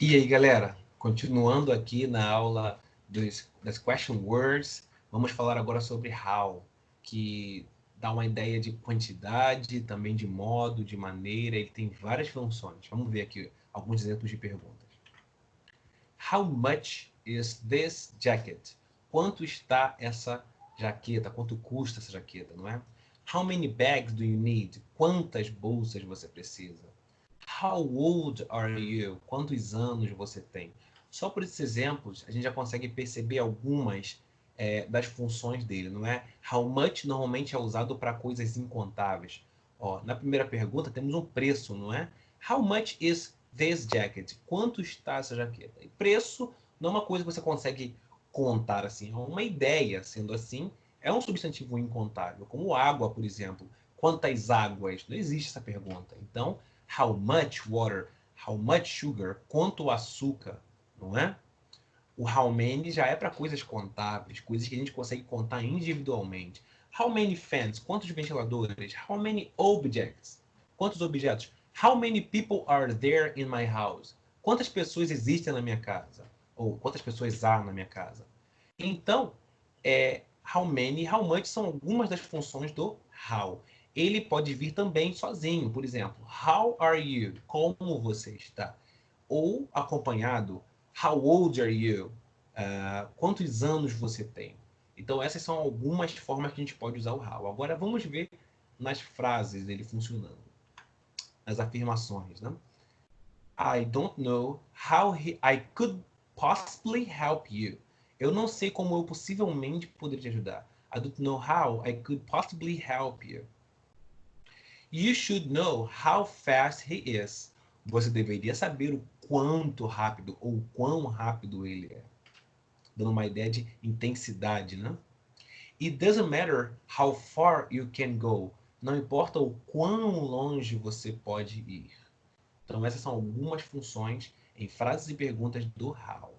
E aí, galera, continuando aqui na aula das question words, vamos falar agora sobre how, que dá uma ideia de quantidade, também de modo, de maneira, ele tem várias funções. Vamos ver aqui alguns exemplos de perguntas. How much is this jacket? Quanto está essa jaqueta? Quanto custa essa jaqueta, não é? How many bags do you need? Quantas bolsas você precisa? How old are you? Quantos anos você tem? Só por esses exemplos, a gente já consegue perceber algumas das funções dele, não é? How much normalmente é usado para coisas incontáveis. Ó, na primeira pergunta temos um preço, não é? How much is this jacket? Quanto está essa jaqueta? E preço não é uma coisa que você consegue contar assim, é uma ideia. Sendo assim, é um substantivo incontável, como água, por exemplo. Quantas águas? Não existe essa pergunta. Então, how much water, how much sugar, quanto açúcar, não é? O how many já é para coisas contáveis, coisas que a gente consegue contar individualmente. How many fans, quantos ventiladores? How many objects, quantos objetos? How many people are there in my house? Quantas pessoas existem na minha casa? Ou quantas pessoas há na minha casa? Então, how many, how much são algumas das funções do how. Ele pode vir também sozinho, por exemplo, how are you? Como você está? Ou acompanhado, how old are you? Quantos anos você tem? Então, essas são algumas formas que a gente pode usar o how. Agora, vamos ver nas frases dele funcionando. Nas afirmações, né? I don't know how I could possibly help you. Eu não sei como eu possivelmente poderia te ajudar. I don't know how I could possibly help you. You should know how fast he is. Você deveria saber o quanto rápido ou quão rápido ele é. Dando uma ideia de intensidade, né? It doesn't matter how far you can go. Não importa o quão longe você pode ir. Então, essas são algumas funções em frases e perguntas do how.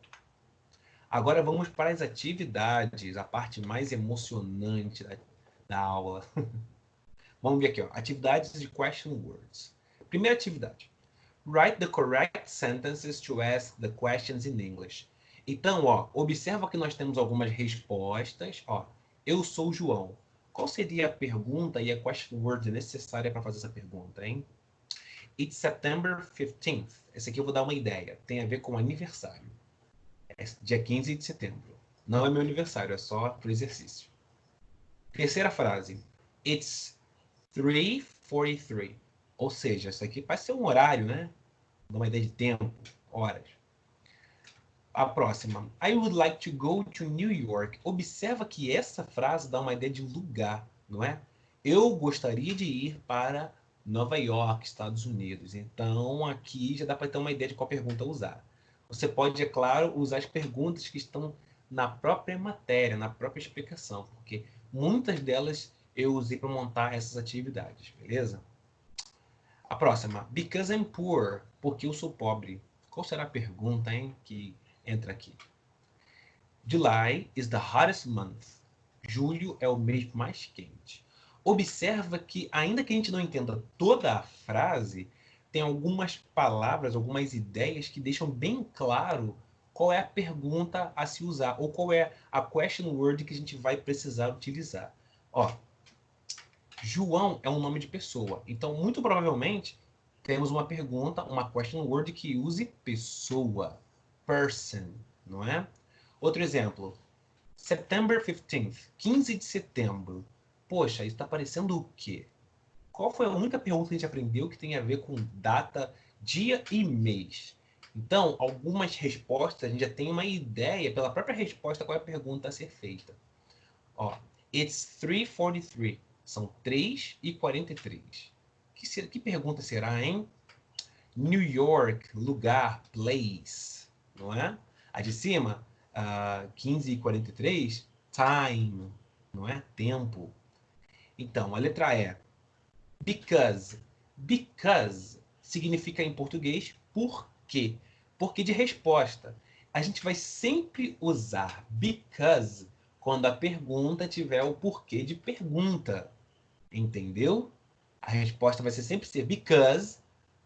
Agora vamos para as atividades, a parte mais emocionante da aula. Vamos ver aqui, ó, atividades de question words. Primeira atividade. Write the correct sentences to ask the questions in English. Então, ó, observa que nós temos algumas respostas. Ó, eu sou o João. Qual seria a pergunta e a question word necessária para fazer essa pergunta, hein? It's September 15th. Esse aqui eu vou dar uma ideia. Tem a ver com aniversário. É dia 15 de setembro. Não é meu aniversário, é só para o exercício. Terceira frase. It's 3:43. Ou seja, isso aqui vai ser um horário, né? Dá uma ideia de tempo, horas. A próxima. I would like to go to New York. Observa que essa frase dá uma ideia de lugar, não é? Eu gostaria de ir para Nova York, Estados Unidos. Então, aqui já dá para ter uma ideia de qual pergunta usar. Você pode, é claro, usar as perguntas que estão na própria matéria, na própria explicação, porque muitas delas eu usei para montar essas atividades, beleza? A próxima. Because I'm poor. Porque eu sou pobre. Qual será a pergunta, hein, que entra aqui? July is the hottest month. Julho é o mês mais quente. Observa que, ainda que a gente não entenda toda a frase, tem algumas palavras, algumas ideias que deixam bem claro qual é a pergunta a se usar, ou qual é a question word que a gente vai precisar utilizar. Ó, João é um nome de pessoa. Então, muito provavelmente, temos uma pergunta, uma question word que use pessoa. Person, não é? Outro exemplo. September 15th. 15 de setembro. Poxa, isso está parecendo o quê? Qual foi a única pergunta que a gente aprendeu que tem a ver com data, dia e mês? Então, algumas respostas, a gente já tem uma ideia, pela própria resposta, qual é a pergunta a ser feita. Ó, it's 3:43. São 3:43. Que pergunta será, hein? New York, lugar, place, não é? A de cima, 15:43, time, não é? Tempo. Então, a letra E. Because. Because significa em português por quê? Porque de resposta. A gente vai sempre usar because quando a pergunta tiver o porquê de pergunta. Entendeu? A resposta vai ser sempre ser because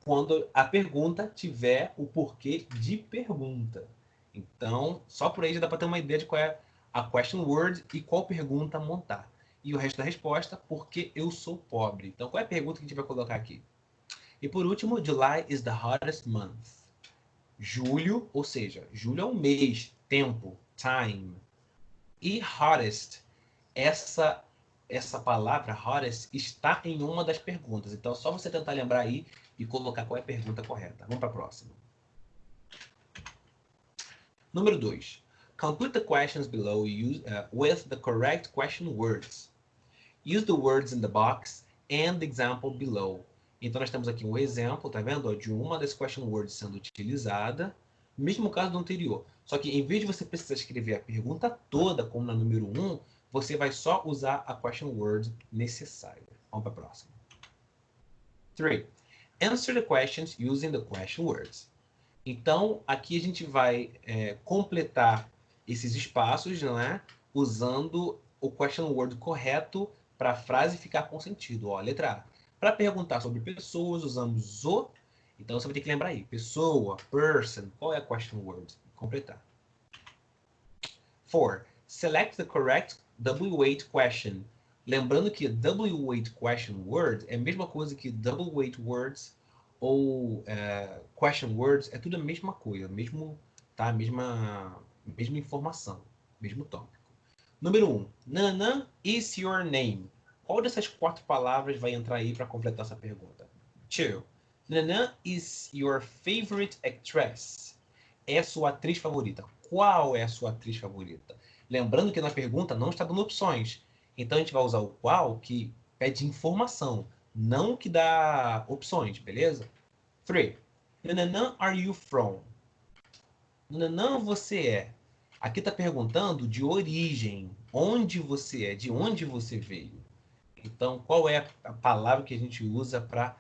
quando a pergunta tiver o porquê de pergunta. Então, só por aí já dá para ter uma ideia de qual é a question word e qual pergunta montar. E o resto da resposta, porque eu sou pobre. Então, qual é a pergunta que a gente vai colocar aqui? E por último, July is the hottest month. Julho, ou seja, julho é um mês, tempo, time. E hottest, essa palavra hottest está em uma das perguntas. Então, é só você tentar lembrar aí e colocar qual é a pergunta correta. Vamos para a próxima. Número 2. Complete the questions below with the correct question words. Use the words in the box and the example below. Então, nós temos aqui um exemplo, tá vendo? De uma das question words sendo utilizada, mesmo caso do anterior. Só que, em vez de você precisar escrever a pergunta toda, como na número 1, você vai só usar a question word necessária. Vamos para a próxima. 3. Answer the questions using the question words. Então, aqui a gente vai completar esses espaços, não é? Usando o question word correto para a frase ficar com sentido. Ó, letra A. Para perguntar sobre pessoas, usamos o. Então, você vai ter que lembrar aí. Pessoa, person. Qual é a question word? Completar. 4. Select the correct W8 question. Lembrando que W8 question word é a mesma coisa que W8 words ou question words, é tudo a mesma coisa, mesmo, tá? mesma informação, mesmo tópico. Número 1. Nananã is your name. Qual dessas 4 palavras vai entrar aí para completar essa pergunta? 2. Nananã is your favorite actress. É sua atriz favorita. Qual é a sua atriz favorita? Lembrando que na pergunta não está dando opções. Então a gente vai usar o qual que pede informação, não que dá opções, beleza? 3. Nananã are you from? Nananã você é. Aqui está perguntando de origem. Onde você é? De onde você veio? Então, qual é a palavra que a gente usa para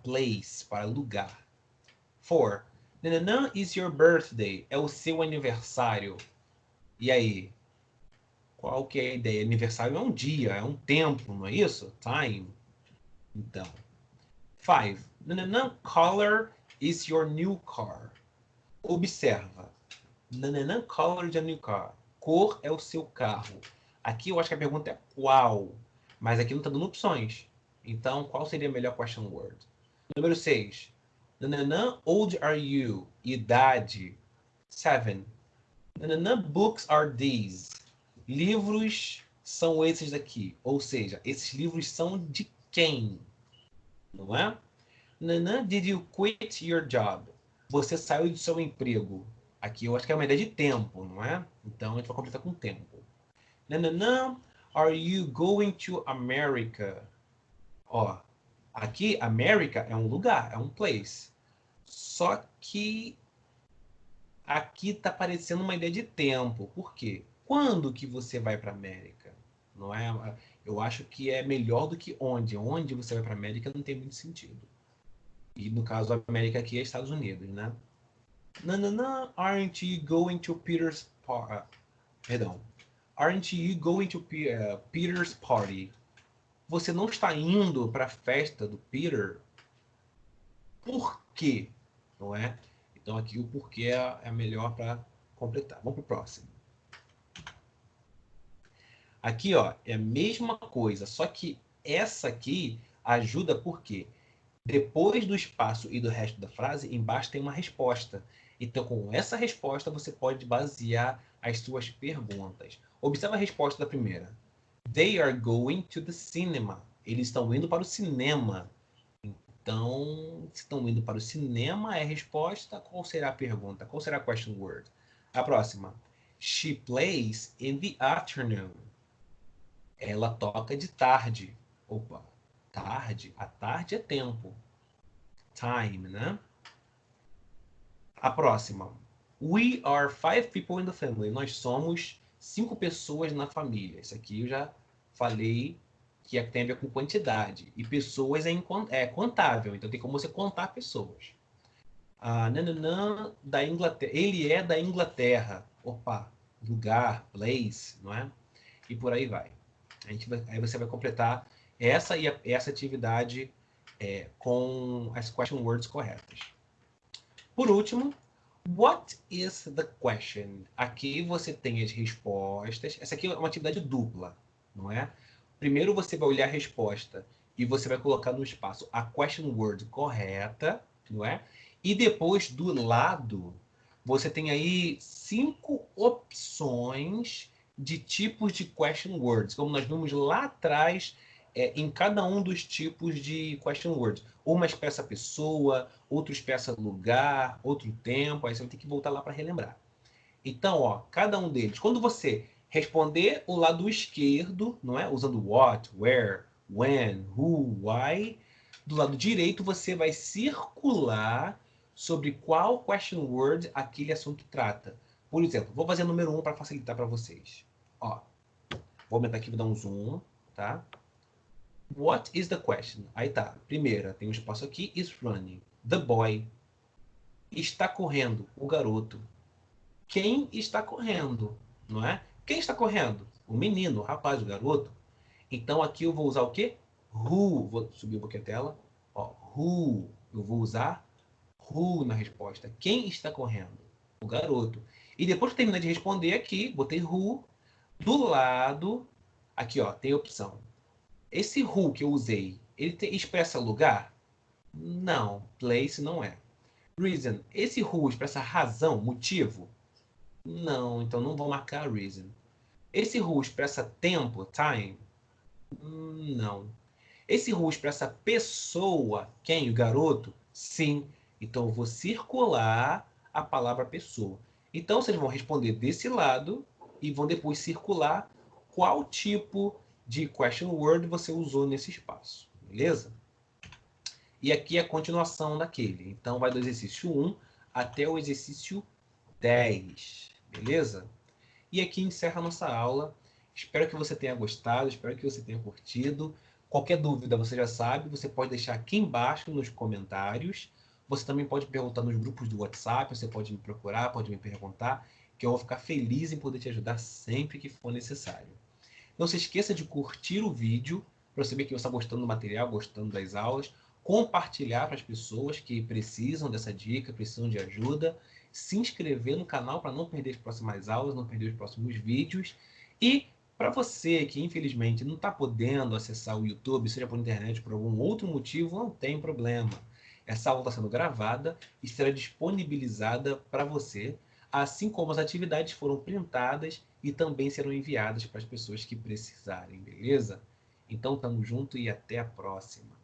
place, para lugar? 4. Nananã is your birthday. É o seu aniversário. E aí? Qual que é a ideia? Aniversário é um dia, é um tempo, não é isso? Time. Então. 5. Nananã color is your new car. Observa. Nananã color is your new car. Cor é o seu carro. Aqui eu acho que a pergunta é qual. Mas aqui não está dando opções. Então, qual seria a melhor question word? Número 6. Nananã old are you? Idade. 7. Nananã books are these? Livros são esses daqui. Ou seja, esses livros são de quem? Não é? Nananã, did you quit your job? Você saiu do seu emprego. Aqui eu acho que é uma ideia de tempo, não é? Então a gente vai completar com tempo. Nananã, are you going to America? Ó, aqui America é um lugar, é um place. Só que aqui está parecendo uma ideia de tempo. Por quê? Quando que você vai para a América? Não é? Eu acho que é melhor do que onde. Onde você vai para a América não tem muito sentido. E no caso da América aqui é Estados Unidos, né? Não, aren't you going to Peter's perdão. Aren't you going to Peter's party? Você não está indo para a festa do Peter? Por quê? Não é? Então aqui o porquê é melhor para completar. Vamos para o próximo. Aqui, ó, é a mesma coisa, só que essa aqui ajuda porque depois do espaço e do resto da frase, embaixo tem uma resposta. Então, com essa resposta, você pode basear as suas perguntas. Observa a resposta da primeira. They are going to the cinema. Eles estão indo para o cinema. Então, se estão indo para o cinema, é a resposta. Qual será a pergunta? Qual será a question word? A próxima. She plays in the afternoon. Ela toca de tarde. Opa, tarde. A tarde é tempo. Time, né? A próxima. We are 5 people in the family. Nós somos 5 pessoas na família. Isso aqui eu já falei que tem a ver com quantidade. E pessoas é contável. Então tem como você contar pessoas. Nananã da Inglaterra. Ele é da Inglaterra. Opa, lugar, place, não é? E por aí vai. Aí você vai completar essa atividade com as question words corretas. Por último, what is the question? Aqui você tem as respostas. Essa aqui é uma atividade dupla, não é? Primeiro você vai olhar a resposta e você vai colocar no espaço a question word correta, não é? E depois, do lado, você tem aí 5 opções de tipos de question words, como nós vimos lá atrás, em cada um dos tipos de question words. Uma expressa pessoa, outro expressa lugar, outro tempo, aí você vai ter que voltar lá para relembrar. Então, ó, cada um deles, quando você responder o lado esquerdo, não é? Usando what, where, when, who, why, do lado direito você vai circular sobre qual question word aquele assunto trata. Por exemplo, vou fazer o número 1 para facilitar para vocês. Ó, vou aumentar aqui, vou dar um zoom, tá? What is the question? Aí tá. Primeira, tem um espaço aqui. Is running. The boy. Está correndo. O garoto. Quem está correndo? Não é? Quem está correndo? O menino, o rapaz, o garoto. Então aqui eu vou usar o quê? Who. Vou subir um pouquinho a tela. Ó, who. Eu vou usar who na resposta. Quem está correndo? O garoto. E depois que terminar de responder aqui, botei who. Do lado, aqui ó, tem a opção. Esse who que eu usei, ele expressa lugar? Não, place não é. Reason, esse who expressa razão, motivo? Não, então não vou marcar reason. Esse who expressa tempo, time? Não. Esse who expressa pessoa, quem? O garoto? Sim. Então eu vou circular a palavra pessoa. Então vocês vão responder desse lado e vão depois circular qual tipo de question word você usou nesse espaço. Beleza? E aqui é a continuação daquele. Então vai do exercício 1 até o exercício 10. Beleza? E aqui encerra a nossa aula. Espero que você tenha gostado, espero que você tenha curtido. Qualquer dúvida, você já sabe, você pode deixar aqui embaixo nos comentários. Você também pode perguntar nos grupos do WhatsApp, você pode me procurar, pode me perguntar, que eu vou ficar feliz em poder te ajudar sempre que for necessário. Não se esqueça de curtir o vídeo, para eu saber que você está gostando do material, gostando das aulas. Compartilhar para as pessoas que precisam dessa dica, precisam de ajuda. Se inscrever no canal para não perder as próximas aulas, não perder os próximos vídeos. E para você que infelizmente não está podendo acessar o YouTube, seja por internet ou por algum outro motivo, não tem problema. Essa aula está sendo gravada e será disponibilizada para você, assim como as atividades foram printadas e também serão enviadas para as pessoas que precisarem, beleza? Então, tamo junto e até a próxima.